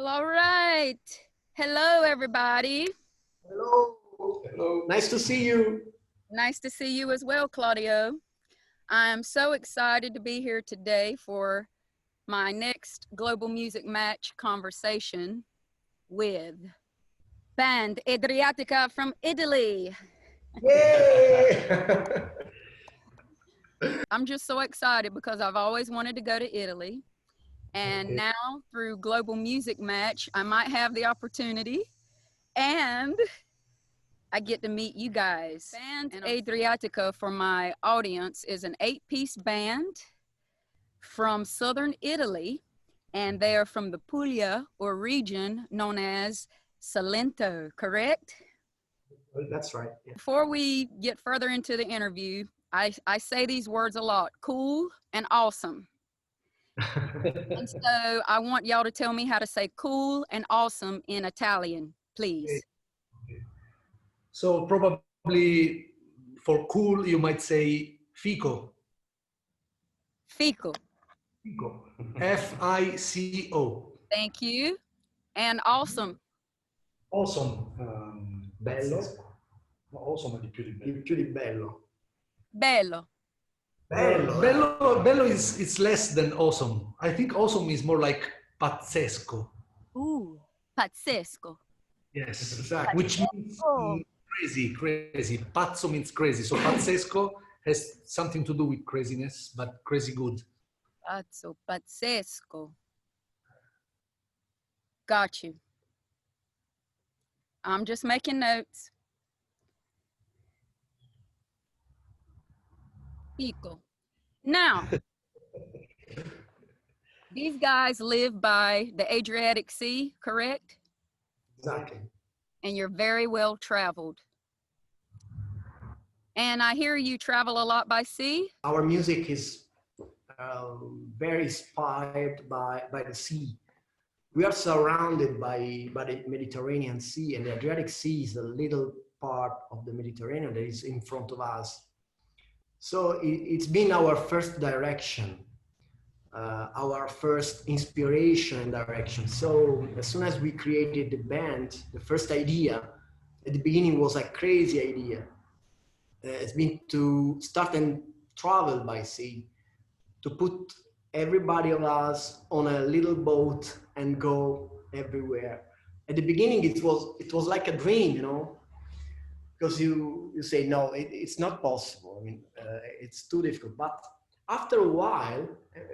Well, all right. Hello, everybody. Hello. Hello. Nice to see you. Nice to see you as well, Claudio. I'm so excited to be here today for my next global music match conversation with Bandadriatica from Italy. Yay! I'm just so excited because I've always wanted to go to Italy. And Okay. now through Global Music Match, I might have the opportunity and I get to meet you guys. Band Adriatica, for my audience, is an 8-piece band from southern Italy, and they are from the Puglia or region known as Salento, correct? That's right. Yeah. Before we get further into the interview, I say these words a lot: cool and awesome. And so I want y'all to tell me how to say cool and awesome in Italian, please. Okay. So probably for cool, you might say Fico. Fico. Fico. F-I-C-O. Thank you. And awesome. Awesome. Bello. No, awesome è di più di bello. Di più di bello. Bello. Bello is it's less than awesome. I think awesome is more like pazzesco. Pazzesco. Yes, Exactly. which means crazy. Pazzo means crazy. So pazzesco has something to do with craziness, but crazy good. Pazzesco. Got you. I'm just making notes. Fico. Now, these guys live by the Adriatic Sea, correct? Exactly. And you're very well traveled. And I hear you travel a lot by sea. Our music is very inspired by the sea. We are surrounded by the Mediterranean Sea, and the Adriatic Sea is a little part of the Mediterranean that is in front of us. So it's been our first direction, our first inspiration and direction. So as soon as we created the band, the first idea at the beginning was a crazy idea. It's been to start and travel by sea, to put everybody of us on a little boat and go everywhere. At the beginning, it was like a dream, you know, because you say, no, it's not possible. I mean, it's too difficult. But after a while,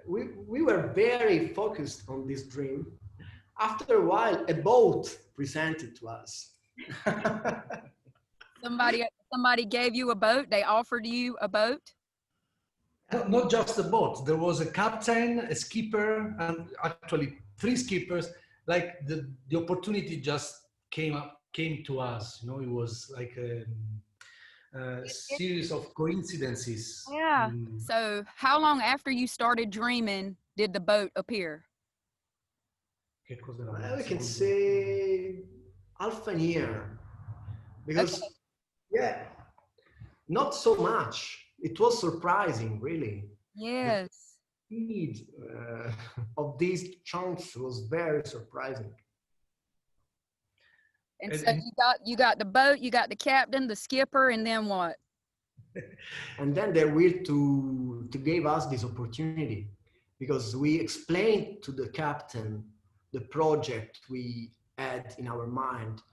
we were very focused on this dream. After a while, a boat presented to us. Somebody gave you a boat. They offered you a boat. Not just a boat. There was a captain, a skipper, and actually 3 skippers. Like the opportunity just came to us. You know, it was like a series of coincidences. Yeah. So how long after you started dreaming did the boat appear? Well, we can say half a year, because Okay. yeah, not so much. It was surprising, really. Yes. The speed of these chunks was very surprising. And so you got the boat, you got the captain, the skipper, and then what? And then they were to give us this opportunity, because we explained to the captain the project we had in our mind,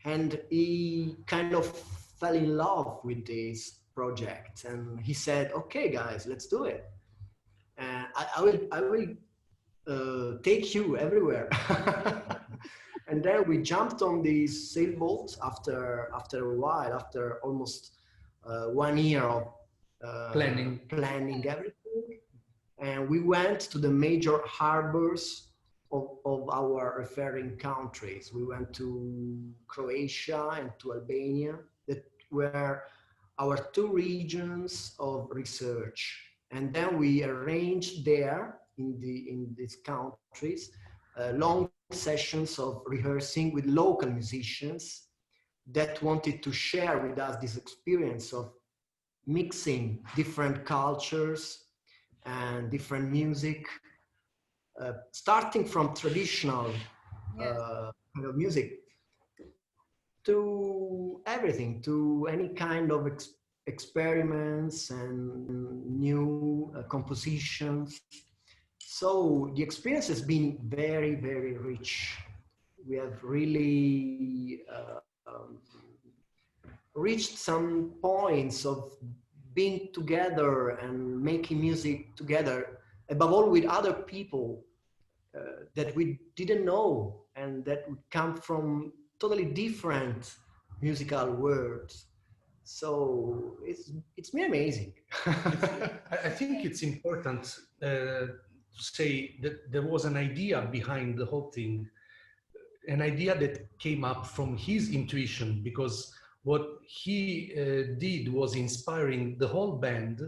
and he kind of fell in love with this project, and he said, okay guys, let's do it. I will take you everywhere. And then we jumped on these sailboats after a while, after almost 1 year of planning everything. And we went to the major harbors of our referring countries. We went to Croatia and to Albania, that were our 2 regions of research. And then we arranged there in these countries long sessions of rehearsing with local musicians that wanted to share with us this experience of mixing different cultures and different music, starting from traditional Yes. Kind of music, to everything, to any kind of experiments and new compositions. So the experience has been very, very rich. We have really reached some points of being together and making music together, above all with other people that we didn't know and that would come from totally different musical worlds. So it's been amazing. I think it's important to say that there was an idea behind the whole thing, an idea that came up from his intuition, because what he did was inspiring the whole band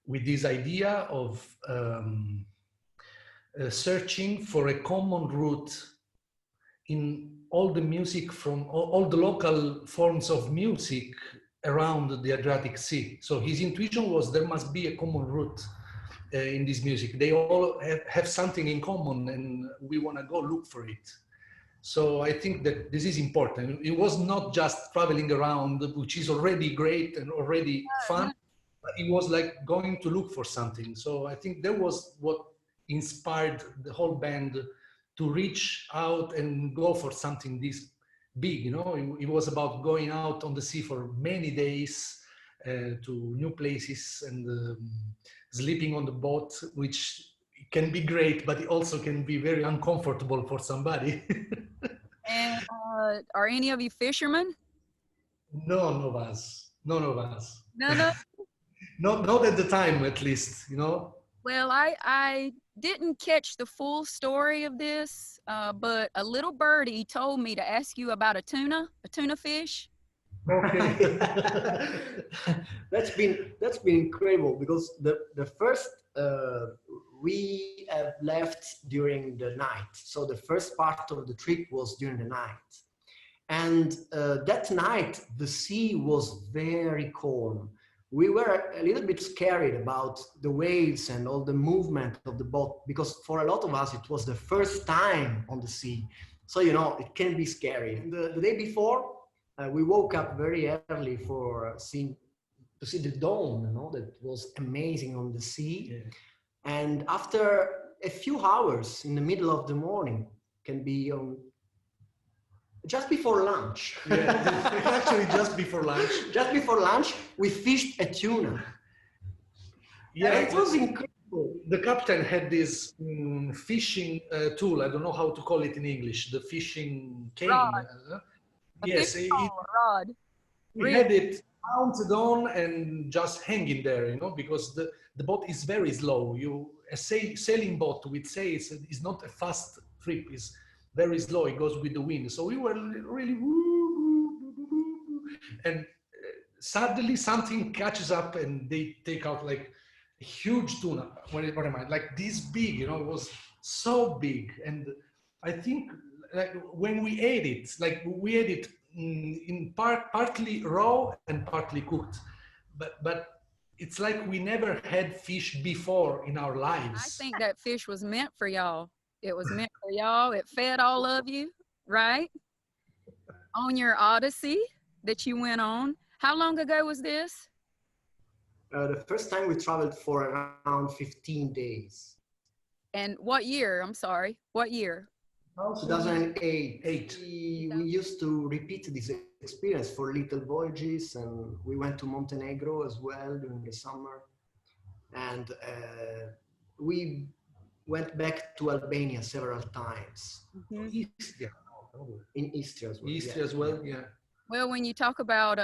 with this idea of searching for a common root in all the music from all the local forms of music around the Adriatic Sea. So his intuition was there must be a common root in this music. They all have something in common and we want to go look for it. So I think that this is important. It was not just traveling around, which is already great and already fun, but it was like going to look for something. So I think that was what inspired the whole band to reach out and go for something this big. You know, it was about going out on the sea for many days to new places and sleeping on the boat, which can be great, but it also can be very uncomfortable for somebody. And are any of you fishermen? None of us. None of us. No, no. Not at the time, at least, you know. Well, I didn't catch the full story of this, but a little birdie told me to ask you about a tuna fish. Okay. That's been incredible, because the first we have left during the night. So the first part of the trip was during the night, and that night the sea was very calm. We were a little bit scared about the waves and all the movement of the boat, because for a lot of us it was the first time on the sea. So, you know, it can be scary. The day before, we woke up very early to see the dawn, you know, that was amazing on the sea. Yeah. And after a few hours in the middle of the morning, can be on just before lunch. Yeah, actually just before lunch. Just before lunch, we fished a tuna. Yeah, And it was incredible. The captain had this fishing tool. I don't know how to call it in English. The fishing cane. Rod. Yes, Rod. we had it mounted on and just hanging there, you know, because the boat is very slow. A sailing boat with sails is not a fast trip. It's very slow. It goes with the wind. So we were really and suddenly something catches up and they take out like a huge tuna. What am I, like this big, you know? It was so big. And I think like when we ate it, like we ate it partly raw and partly cooked, but it's like we never had fish before in our lives. I think that fish was meant for y'all. It was meant for y'all. It fed all of you, right? On your odyssey that you went on. How long ago was this? The first time we traveled for around 15 days. And what year? I'm sorry. What year? 2008. We used to repeat this experience for little voyages, and we went to Montenegro as well during the summer. And we went back to Albania several times. Mm-hmm. In Istria as well. Istria as well, yeah. Well, when you talk about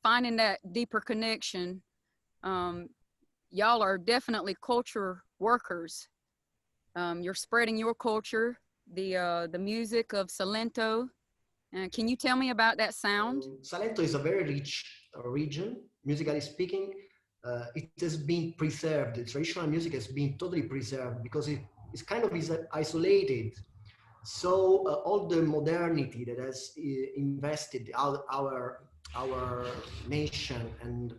finding that deeper connection, y'all are definitely culture workers. You're spreading your culture, the music of Salento. Can you tell me about that sound? Salento is a very rich region, musically speaking. It has been preserved. The traditional music has been totally preserved because it's kind of isolated. So all the modernity that has invested our nation and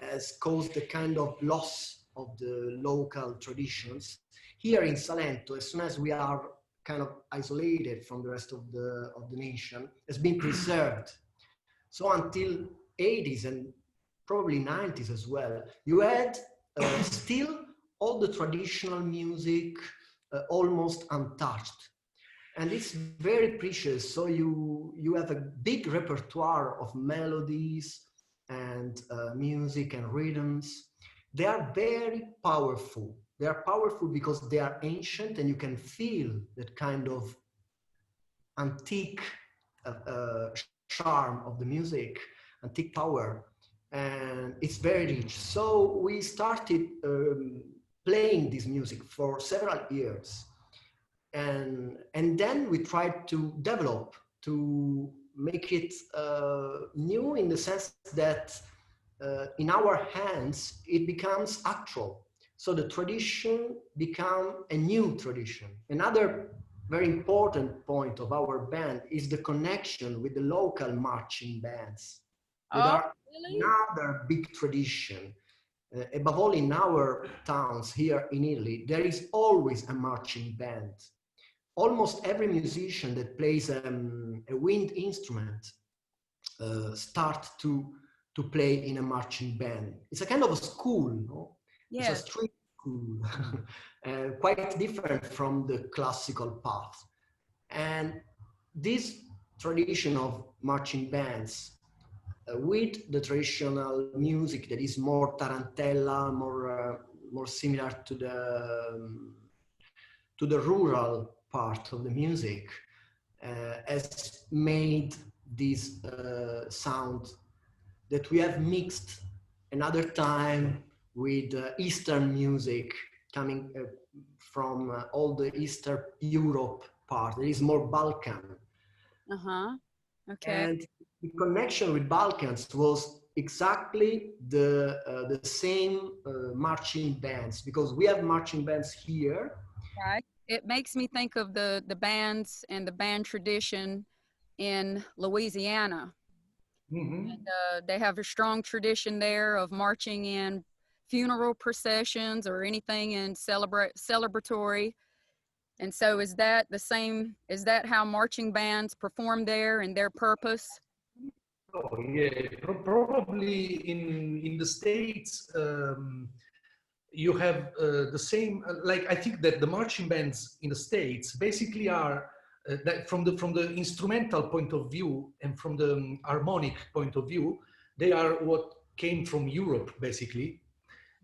has caused a kind of loss of the local traditions. Here in Salento, as soon as we are kind of isolated from the rest of the nation, has been preserved. So until 80s and probably 90s as well, you had still all the traditional music almost untouched. And it's very precious. So you have a big repertoire of melodies and music and rhythms. They are very powerful. They are powerful because they are ancient, and you can feel that kind of antique charm of the music, antique power, and it's very rich. So we started playing this music for several years, and then we tried to develop, to make it new, in the sense that in our hands it becomes actual. So the tradition become a new tradition. Another very important point of our band is the connection with the local marching bands, that are really? another big tradition. Above all, in our towns here in Italy, there is always a marching band. Almost every musician that plays a wind instrument start to play in a marching band. It's a kind of a school, no? Yes. It's a street school, quite different from the classical path. And this tradition of marching bands with the traditional music that is more tarantella, more similar to the rural part of the music, has made this sound that we have mixed another time with Eastern music coming from all the Eastern Europe part. There is more Balkan. Okay. And the connection with Balkans was exactly the same marching bands, because we have marching bands here. Right. It makes me think of the bands and the band tradition in Louisiana. Mm-hmm. And, they have a strong tradition there of marching in funeral processions or anything in celebratory. And so is that the same, is that how marching bands perform there and their purpose? Oh, yeah, probably in the States, you have the same, like I think that the marching bands in the States basically are, that from the instrumental point of view and from the harmonic point of view, they are what came from Europe basically.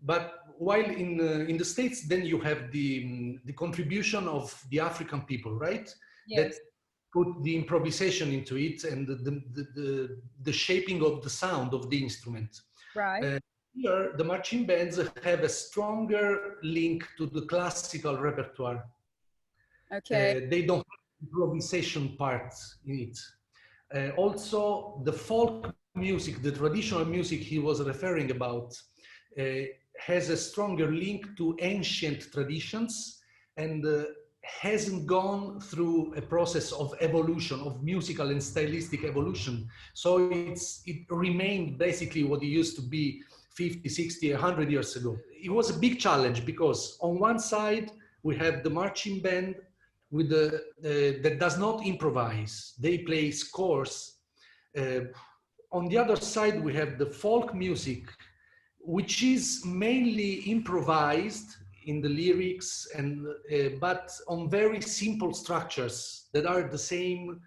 But while in the States, then you have the contribution of the African people, right? Yes. That put the improvisation into it and the shaping of the sound of the instrument. Right. Here, the marching bands have a stronger link to the classical repertoire. Okay. They don't have improvisation parts in it. Also, the folk music, the traditional music he was referring about, has a stronger link to ancient traditions and hasn't gone through a process of evolution, of musical and stylistic evolution. So it remained basically what it used to be 50, 60, 100 years ago. It was a big challenge because on one side, we have the marching band with that does not improvise. They play scores. On the other side, we have the folk music, which is mainly improvised in the lyrics, and but on very simple structures that are the same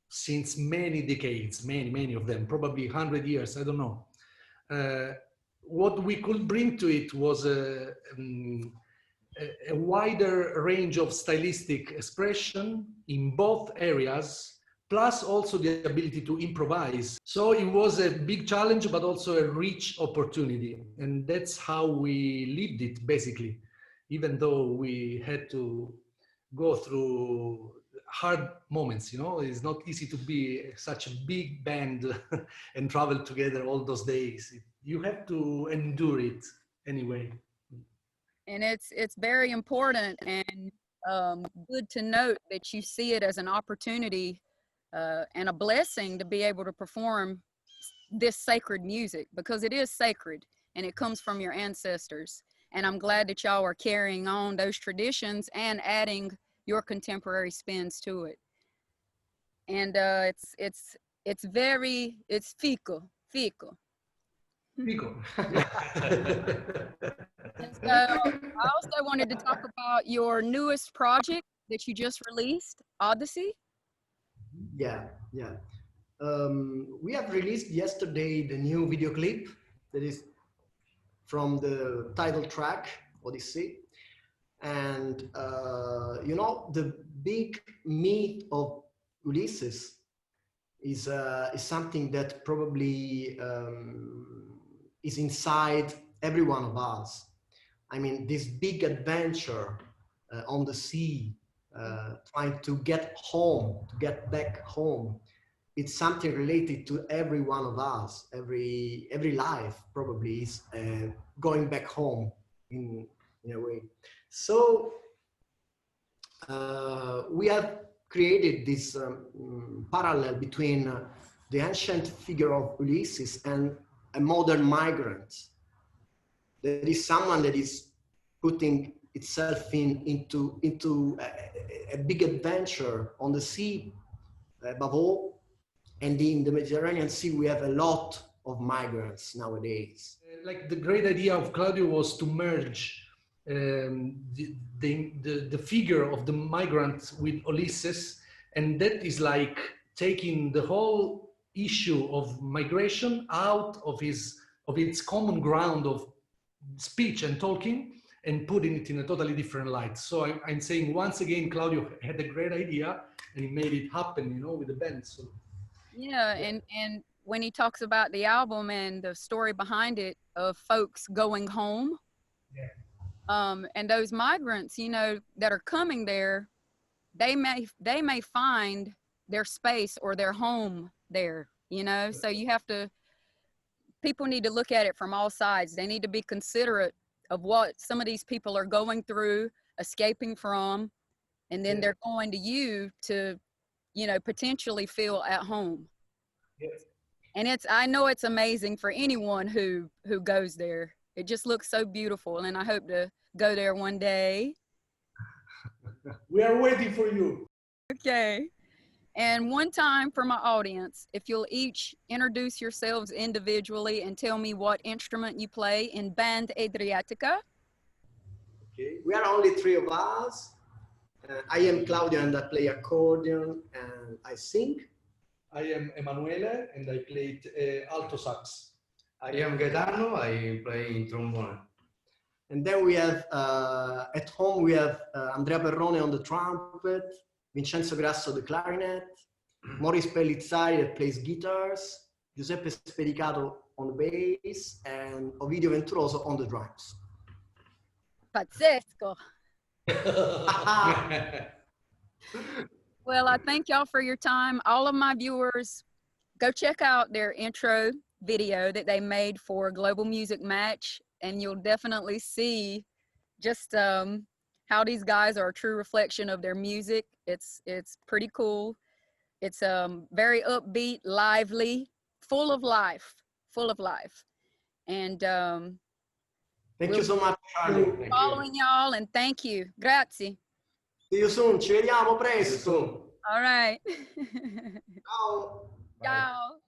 since many decades, many of them, probably 100 years, I don't know. What we could bring to it was a wider range of stylistic expression in both areas, plus also the ability to improvise. So it was a big challenge, but also a rich opportunity. And that's how we lived it, basically, even though we had to go through hard moments. You know, it's not easy to be such a big band and travel together all those days. You have to endure it anyway. And it's very important and good to note that you see it as an opportunity and a blessing to be able to perform this sacred music, because it is sacred and it comes from your ancestors. And I'm glad that y'all are carrying on those traditions and adding your contemporary spins to it. And it's Fico. Fico. And so I also wanted to talk about your newest project that you just released, Odyssey. Yeah. We have released yesterday the new video clip that is from the title track, Odyssey. And, you know, the big myth of Ulysses is something that probably is inside every one of us. I mean, this big adventure on the sea, trying to get home, to get back home. It's something related to every one of us. Every life probably is going back home in a way. So we have created this parallel between the ancient figure of Ulysses and a modern migrant. That is someone that is putting itself into a big adventure on the sea, above all. And in the Mediterranean Sea, we have a lot of migrants nowadays. Like the great idea of Claudio was to merge the figure of the migrant with Ulysses, and that is like taking the whole issue of migration out of its common ground of speech and talking and putting it in a totally different light. So I'm saying once again, Claudio had a great idea and he made it happen, you know, with the band. So yeah. And when he talks about the album and the story behind it of folks going home, and those migrants, you know, that are coming there, they may find their space or their home there, you know. So people need to look at it from all sides. They need to be considerate of what some of these people are going through, escaping from, and then they're going to you to, you know, potentially feel at home. yes. And I know it's amazing for anyone who goes there. It just looks so beautiful, and I hope to go there one day. We are waiting for you. Okay. And one time for my audience, if you'll each introduce yourselves individually and tell me what instrument you play in Bandadriatica. Okay, we are only three of us. I am Claudio and I play accordion and I sing. I am Emanuele and I played alto sax. I am Gaetano, I play trombone. And then we have, at home, we have Andrea Perrone on the trumpet, Vincenzo Grasso the clarinet, Maurice Pellizzari that plays guitars, Giuseppe Spericato on the bass, and Ovidio Venturoso on the drums. Pazzesco. Well, I thank y'all for your time. All of my viewers, go check out their intro video that they made for Global Music Match, and you'll definitely see just how these guys are a true reflection of their music. It's pretty cool. It's very upbeat, lively, full of life. And thank you so much, Charly. Following y'all, and thank you. Grazie. See you soon. Ci vediamo presto. All right. Ciao. Ciao.